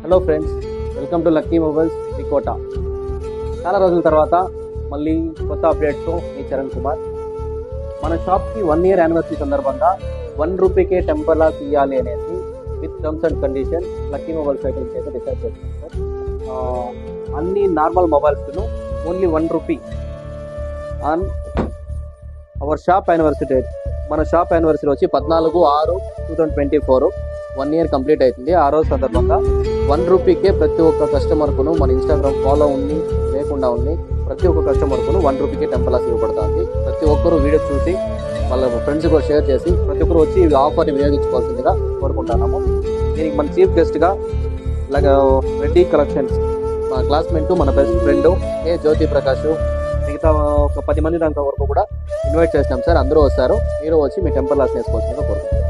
Hello friends, welcome to lucky mobiles V Kota. చాలా రోజుల తర్వాత మళ్ళీ కొత్త అప్డేట్స్తో మీ చరణ్ కుమార్. మన షాప్కి 1 year యానివర్సరీ సందర్భంగా ₹1 టెంపర్ గ్లాస్ ఇవ్వాలి అనేసి with terms and condition lucky mobiles అయితే డిసైడ్ చేస్తున్నాం సార్. అన్ని నార్మల్ మొబైల్స్ను only ₹1 on our shop anniversary date. మన షాప్ యానివర్సరీ వచ్చి 14/6/2024, 1 year కంప్లీట్ అవుతుంది. ఆ రోజు సందర్భంగా ₹1 ప్రతి ఒక్క కస్టమర్కును మన ఇన్స్టాగ్రామ్ ఫాలో ఉంది లేకుండా ఉంది ప్రతి ఒక్క కస్టమర్కును ₹1 టెంపర్ గ్లాస్ ఇవ్వబడుతుంది. ప్రతి ఒక్కరూ వీడియో చూసి వాళ్ళ ఫ్రెండ్స్ కూడా షేర్ చేసి ప్రతి ఒక్కరు వచ్చి ఈ ఆఫర్ని వినియోగించుకోవాల్సిందిగా కోరుకుంటున్నాము. దీనికి మన చీఫ్ గెస్ట్గా ఇలాగ రెడ్డి కలెక్షన్స్ మా క్లాస్మేట్, మన బెస్ట్ ఫ్రెండ్ జ్యోతి ప్రకాష్, మిగతా ఒక 10 మంది దాకా వరకు కూడా ఇన్వైట్ చేసినాం సార్. అందరూ వస్తారు, మీరు వచ్చి మీ టెంపర్ గ్లాస్ వేసుకోవాల్సిందిగా కోరుకుంటున్నాం.